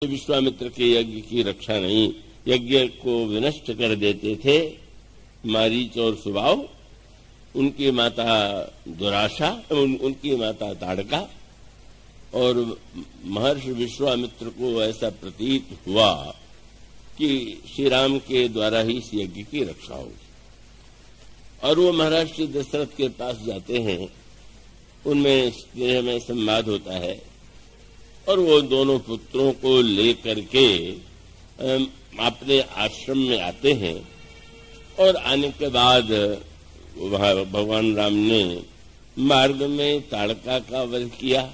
विश्वामित्र के यज्ञ की रक्षा नहीं, यज्ञ को विनष्ट कर देते थे मारीच और सुबाहु, उनकी माता दुराशा, उनकी माता ताड़का। और महर्षि विश्वामित्र को ऐसा प्रतीत हुआ कि श्री राम के द्वारा ही इस यज्ञ की रक्षा होगी। और वो महाराज श्री दशरथ के पास जाते हैं, उनमें स्नेह में संवाद होता है और वो दोनों पुत्रों को लेकर के अपने आश्रम में आते हैं। और आने के बाद वहां भगवान राम ने मार्ग में ताड़का का वध किया।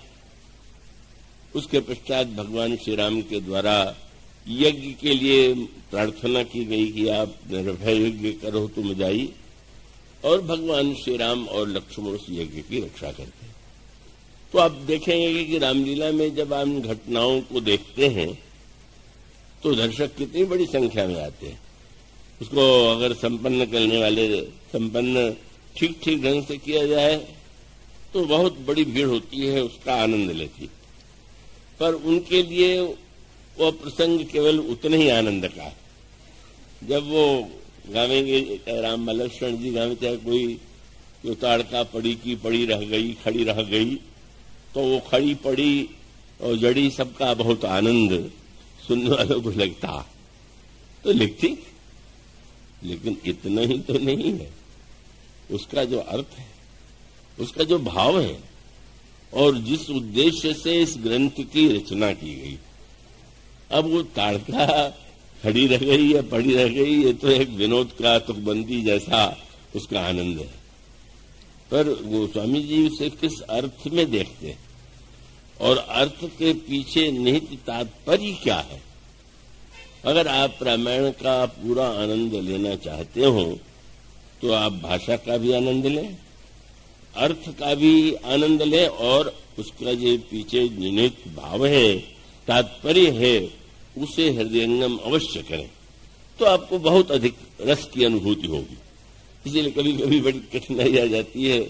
उसके पश्चात भगवान श्री राम के द्वारा यज्ञ के लिए प्रार्थना की गई कि आप निर्भय यज्ञ करो तुम जाई, और भगवान श्री राम और लक्ष्मण उस यज्ञ की रक्षा करते हैं। तो आप देखेंगे कि रामलीला में जब हम घटनाओं को देखते हैं तो दर्शक कितनी बड़ी संख्या में आते हैं। उसको अगर संपन्न करने वाले संपन्न ठीक ठीक ढंग से किया जाए तो बहुत बड़ी भीड़ होती है, उसका आनंद लेती। पर उनके लिए वो प्रसंग केवल उतने ही आनंद का है। जब वो गावेंगे, राम लक्ष्मण जी गावे, चाहे कोई जो ताड़का पड़ी की पड़ी रह गई, खड़ी रह गई, तो वो खड़ी पड़ी और जड़ी सबका बहुत आनंद सुनने वालों को लगता तो लिखती, लेकिन इतना ही तो नहीं है। उसका जो अर्थ है, उसका जो भाव है, और जिस उद्देश्य से इस ग्रंथ की रचना की गई, अब वो ताड़का खड़ी रह गई या पड़ी रह गई, ये तो एक विनोद का तुकबंदी जैसा उसका आनंद है। पर गोस्वामी जी उसे किस अर्थ में देखते हैं और अर्थ के पीछे निहित तात्पर्य क्या है। अगर आप रामायण का पूरा आनंद लेना चाहते हो तो आप भाषा का भी आनंद लें, अर्थ का भी आनंद लें, और उसका जो पीछे निहित भाव है, तात्पर्य है, उसे हृदयंगम अवश्य करें, तो आपको बहुत अधिक रस की अनुभूति होगी। इसीलिए कभी कभी बड़ी कठिनाई आ जाती है।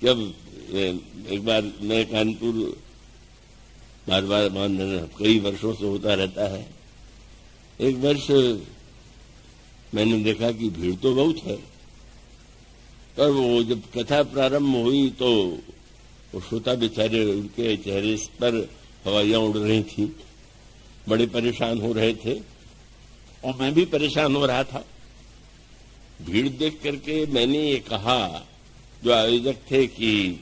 जब एक बार मैं कानपुर बार बार कई वर्षों से होता रहता है, एक वर्ष मैंने देखा कि भीड़ तो बहुत है, पर वो जब कथा प्रारंभ हुई तो वो श्रोता बेचारे, उनके चेहरे पर हवाइयां उड़ रही थी, बड़े परेशान हो रहे थे, और मैं भी परेशान हो रहा था। भीड़ देख करके मैंने ये कहा, जो आयोजक थे, कि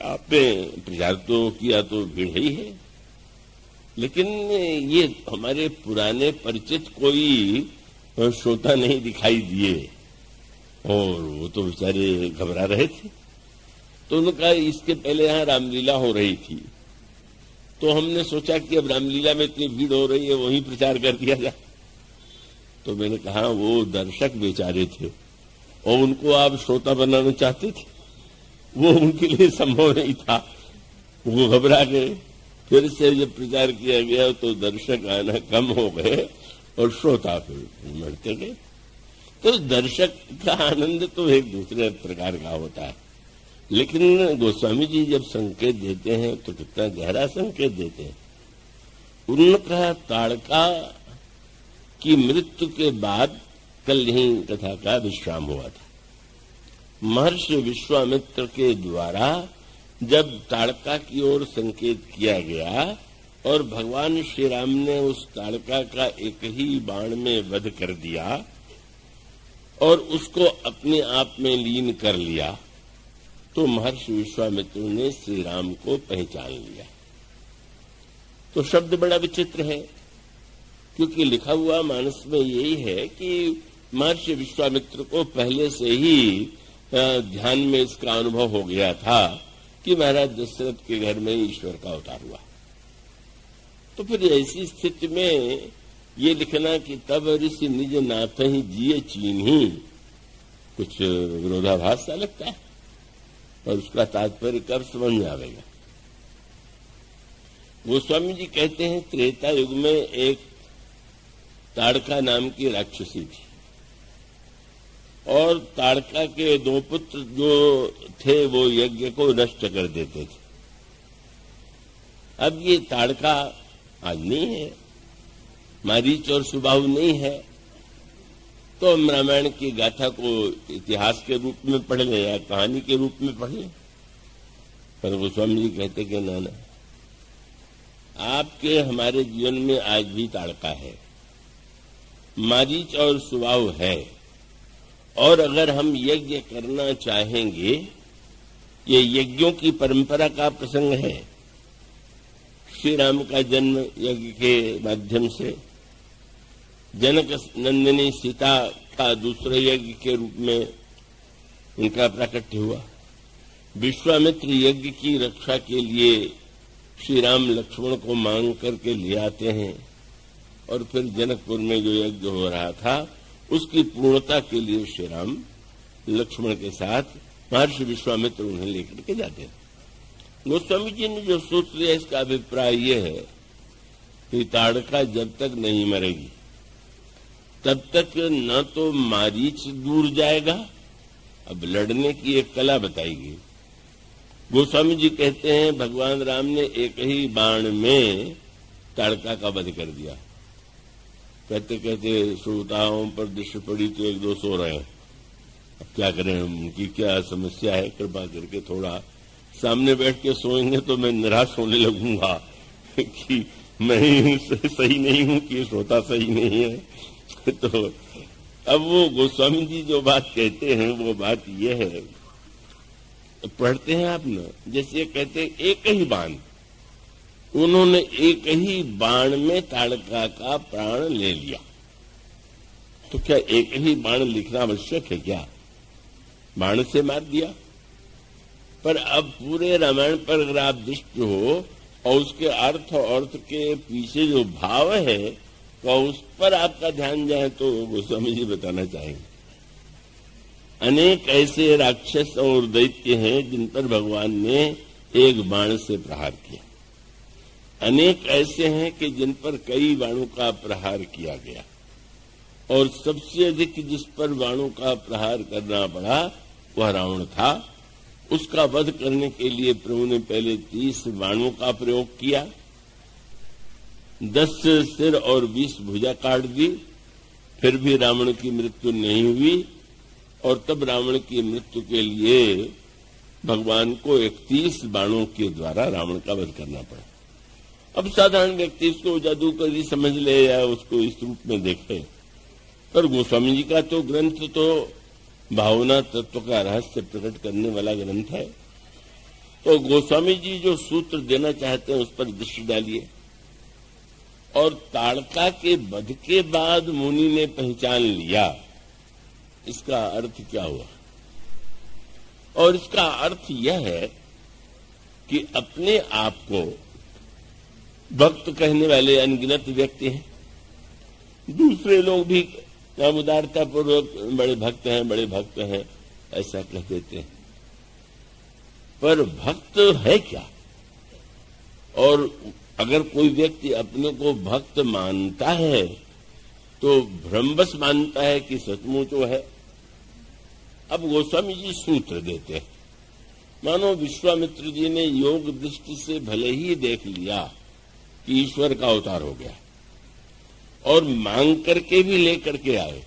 आपने प्रचार तो किया तो भीड़ ही है, लेकिन ये हमारे पुराने परिचित कोई श्रोता नहीं दिखाई दिए, और वो तो बेचारे घबरा रहे थे। तो उन्होंने कहा इसके पहले यहाँ रामलीला हो रही थी, तो हमने सोचा कि अब रामलीला में इतनी भीड़ हो रही है, वहीं प्रचार कर दिया जाए। तो मैंने कहा वो दर्शक बेचारे थे और उनको आप श्रोता बनाना चाहते थे, वो उनके लिए संभव नहीं था। वो घबरा गए। फिर से जब प्रचार किया गया तो दर्शक आना कम हो गए और श्रोता फिर बढ़ते गए। तो दर्शक का आनंद तो एक दूसरे प्रकार का होता है, लेकिन गोस्वामी जी जब संकेत देते हैं तो कितना गहरा संकेत देते हैं। उनका ताड़का की मृत्यु के बाद कल यही कथा का विश्राम हुआ था। महर्षि विश्वामित्र के द्वारा जब ताड़का की ओर संकेत किया गया और भगवान श्री राम ने उस ताड़का का एक ही बाण में वध कर दिया और उसको अपने आप में लीन कर लिया, तो महर्षि विश्वामित्र ने श्री राम को पहचान लिया। तो शब्द बड़ा विचित्र है, क्योंकि लिखा हुआ मानस में यही है कि महर्षि विश्वामित्र को पहले से ही ध्यान में इसका अनुभव हो गया था कि महाराज दशरथ के घर में ईश्वर का अवतार हुआ। तो फिर ऐसी स्थिति में ये लिखना कि तब ऋषि निज नाथ ही जिये चीन ही, कुछ विरोधाभास सा लगता है, और उसका तात्पर्य कब समझ में आवेगा। गोस्वामी जी कहते हैं त्रेता युग में एक ताड़का नाम की राक्षसी थी, और ताड़का के दो पुत्र जो थे वो यज्ञ को नष्ट कर देते थे। अब ये ताड़का आज नहीं है, मारीच और सुबाहु नहीं है, तो हम रामायण की गाथा को इतिहास के रूप में पढ़ लें या कहानी के रूप में पढ़ लें। पर गोस्वामी जी कहते कि ना, आपके हमारे जीवन में आज भी ताड़का है, मारीच और सुबाहु है, और अगर हम यज्ञ करना चाहेंगे, ये यज्ञों की परंपरा का प्रसंग है। श्री राम का जन्म यज्ञ के माध्यम से, जनक नंदिनी सीता का दूसरे यज्ञ के रूप में उनका प्राकट्य हुआ। विश्वामित्र यज्ञ की रक्षा के लिए श्री राम लक्ष्मण को मांग करके ले आते हैं, और फिर जनकपुर में जो यज्ञ हो रहा था उसकी पूर्णता के लिए श्री राम लक्ष्मण के साथ महर्षि विश्वामित्र उन्हें लेकर के जाते हैं। गोस्वामी जी ने जो सूत्र दिया, इसका अभिप्राय यह है कि ताड़का जब तक नहीं मरेगी तब तक न तो मारीच दूर जाएगा। अब लड़ने की एक कला बताई गई। गोस्वामी जी कहते हैं भगवान राम ने एक ही बाण में ताड़का का वध कर दिया। कहते कहते श्रोताओं पर दृष्टि पड़ी तो एक दो सो रहे हैं। अब क्या करें, उनकी क्या समस्या है, कृपा करके थोड़ा सामने बैठ के सोएंगे तो मैं निराश होने लगूंगा कि मैं ही सही नहीं हूं कि श्रोता सही नहीं है। तो अब वो गोस्वामी जी जो बात कहते हैं वो बात ये है, पढ़ते हैं आप ना, जैसे कहते हैं एक ही बाण, उन्होंने एक ही बाण में ताड़का का प्राण ले लिया। तो क्या एक ही बाण लिखना आवश्यक है क्या? बाण से मार दिया। पर अब पूरे रामायण पर अगर आप दृष्टि हो और उसके अर्थ और अर्थ के पीछे जो भाव है तो उस पर आपका ध्यान जाए तो गोस्वामी जी बताना चाहेंगे। अनेक ऐसे राक्षस और दैत्य हैं जिन पर भगवान ने एक बाण से प्रहार किया। अनेक ऐसे हैं कि जिन पर कई बाणों का प्रहार किया गया, और सबसे अधिक जिस पर बाणों का प्रहार करना पड़ा वह रावण था। उसका वध करने के लिए प्रभु ने पहले 30 बाणों का प्रयोग किया, 10 सिर और 20 भुजा काट दी, फिर भी रावण की मृत्यु नहीं हुई। और तब रावण की मृत्यु के लिए भगवान को 31 बाणों के द्वारा रावण का वध करना पड़ा। अब साधारण व्यक्ति इसको जादूगरी समझ ले या उसको इस रूप में देखे, पर गोस्वामी जी का तो ग्रंथ तो भावना तत्व का रहस्य प्रकट करने वाला ग्रंथ है। तो गोस्वामी जी जो सूत्र देना चाहते हैं उस पर दृष्टि डालिए। और ताड़का के वध के बाद मुनि ने पहचान लिया, इसका अर्थ क्या हुआ? और इसका अर्थ यह है कि अपने आप को भक्त कहने वाले अनगिनत व्यक्ति हैं। दूसरे लोग भी उदारता पूर्वक बड़े भक्त हैं ऐसा कह देते हैं, पर भक्त है क्या? और अगर कोई व्यक्ति अपने को भक्त मानता है तो भ्रमवश मानता है कि सचमुच वो है। अब गोस्वामी जी सूत्र देते हैं, मानो विश्वामित्र जी ने योग दृष्टि से भले ही देख लिया कि ईश्वर का अवतार हो गया और मांग करके भी लेकर के आए,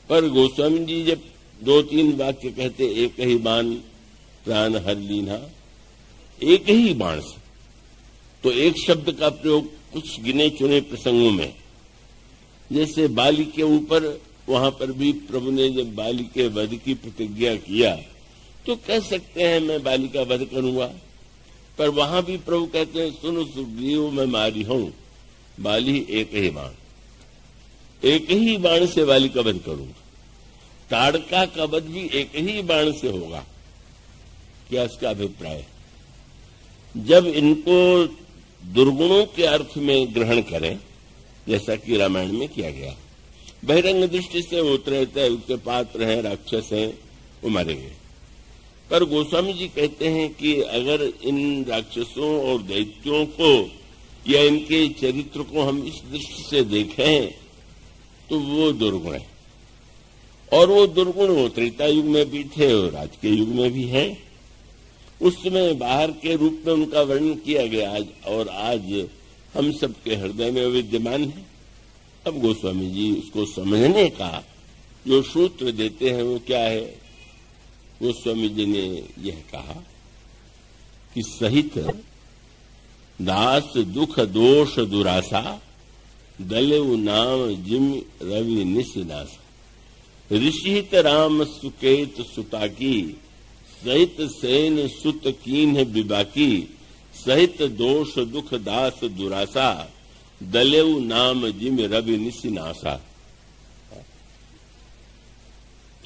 पर गोस्वामी जी जब 2-3 वाक्य कहते एक ही बाण प्राण हर लीना, एक ही बाण से, तो एक शब्द का प्रयोग कुछ गिने चुने प्रसंगों में, जैसे बाली के ऊपर, वहां पर भी प्रभु ने जब बाली के वध की प्रतिज्ञा किया तो कह सकते हैं मैं बाली का वध करूंगा, पर वहां भी प्रभु कहते हैं सुनो सुग्रीव मैं मारी हूं, बाली एक ही बाण, एक ही बाण से बाली का वध करूंगा। ताड़का का वध भी एक ही बाण से होगा। क्या इसका अभिप्राय है? जब इनको दुर्गुणों के अर्थ में ग्रहण करें, जैसा कि रामायण में किया गया, बहिरंग दृष्टि से वो त्रैतय उसके पात्र हैं, राक्षस हैं, वो मारे गए। पर गोस्वामी जी कहते हैं कि अगर इन राक्षसों और दैत्यों को या इनके चरित्र को हम इस दृष्टि से देखें तो वो दुर्गुण है, और वो दुर्गुण वो त्रेता युग में भी थे और आज के युग में भी है। उस समय बाहर के रूप में उनका वर्णन किया गया, और आज हम सबके हृदय में विद्यमान है। अब गोस्वामी जी उसको समझने का जो सूत्र देते हैं वो क्या है? गोस्वामी जी ने यह कहा कि सहित दास दुख दोष दुरासा दलेव नाम जिम रवि निशिनासा ऋषित राम सुकेत सुताकी सहित सेन सुत कीन बिबाकी सहित दोष दुख दास दुरासा दलेव नाम जिम रवि निशिनासा।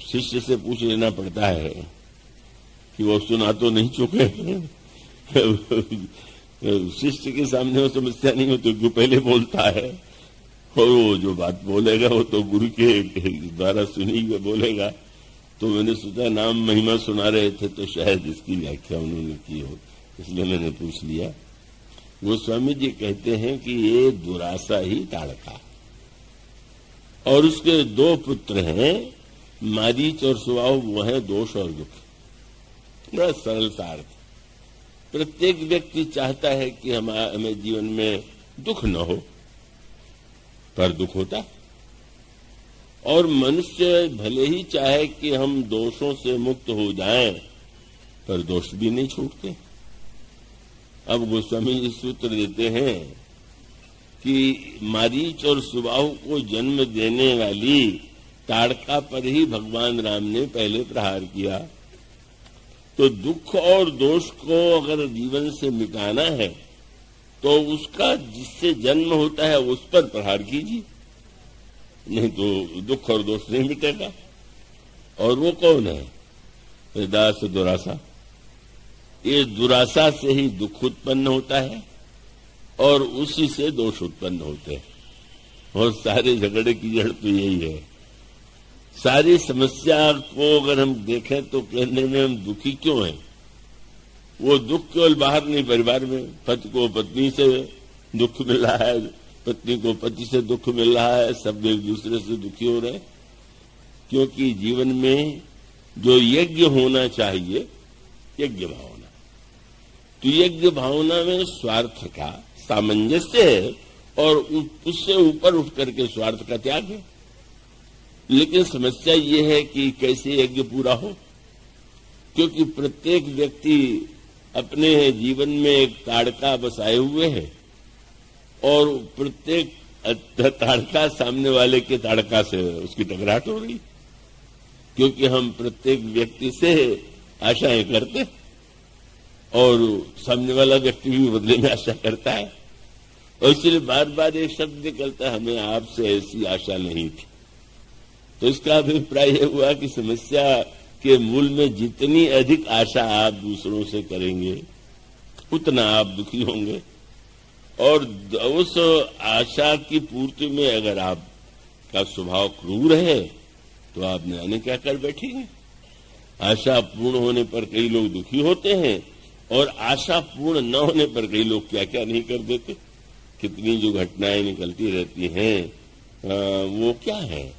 शिष्य से पूछ लेना पड़ता है कि वो सुना तो नहीं चुके। शिष्य के सामने वो समस्या नहीं हो तो क्यों पहले बोलता है, और वो जो बात बोलेगा वो तो गुरु के द्वारा सुनी हुई बोलेगा। तो मैंने सोचा नाम महिमा सुना रहे थे तो शायद इसकी व्याख्या उन्होंने की हो, इसलिए मैंने पूछ लिया। गोस्वामी जी कहते हैं कि ये दुरासा ही ताड़का, और उसके दो पुत्र हैं मारीच और सुबाहु, वो है दोष और दुख। बड़ा सरल सा अर्थ। प्रत्येक व्यक्ति चाहता है कि हमें जीवन में दुख न हो, पर दुख होता है। और मनुष्य भले ही चाहे कि हम दोषों से मुक्त हो जाएं, पर दोष भी नहीं छूटते। अब गोस्वामी जी सूत्र देते हैं कि मारीच और सुबाहु को जन्म देने वाली ताड़का पर ही भगवान राम ने पहले प्रहार किया। तो दुख और दोष को अगर जीवन से मिटाना है तो उसका जिससे जन्म होता है उस पर प्रहार कीजिए, नहीं तो दुख और दोष नहीं मिटेगा। और वो कौन है? दास दुरासा। ये दुरासा से ही दुख उत्पन्न होता है और उसी से दोष उत्पन्न होते हैं। और सारे झगड़े की जड़ तो यही है। सारी समस्या को अगर हम देखें तो कहने में हम दुखी क्यों हैं? वो दुख केवल बाहर नहीं, परिवार में पति को पत्नी से दुख मिल रहा है, पत्नी को पति से दुख मिल रहा है, सब एक दूसरे से दुखी हो रहे हैं। क्योंकि जीवन में जो यज्ञ होना चाहिए, यज्ञ भावना, तो यज्ञ भावना में स्वार्थ का सामंजस्य है और उससे ऊपर उठ करके स्वार्थ का त्याग है। लेकिन समस्या ये है कि कैसे यज्ञ पूरा हो, क्योंकि प्रत्येक व्यक्ति अपने जीवन में एक ताड़का बसाए हुए है और प्रत्येक ताड़का सामने वाले के ताड़का से उसकी टकराहट हो रही, क्योंकि हम प्रत्येक व्यक्ति से आशाएं करते और सामने वाला व्यक्ति भी बदले में आशा करता है। और इसलिए बार बार एक शब्द निकलता है, हमें आपसे ऐसी आशा नहीं थी। तो इसका अभिप्राय यह हुआ कि समस्या के मूल में जितनी अधिक आशा आप दूसरों से करेंगे उतना आप दुखी होंगे। और उस आशा की पूर्ति में अगर आपका स्वभाव क्रूर है तो आप न जाने क्या कर बैठेंगे। आशा पूर्ण होने पर कई लोग दुखी होते हैं और आशा पूर्ण न होने पर कई लोग क्या क्या नहीं कर देते। कितनी जो घटनाएं निकलती रहती हैं वो क्या है?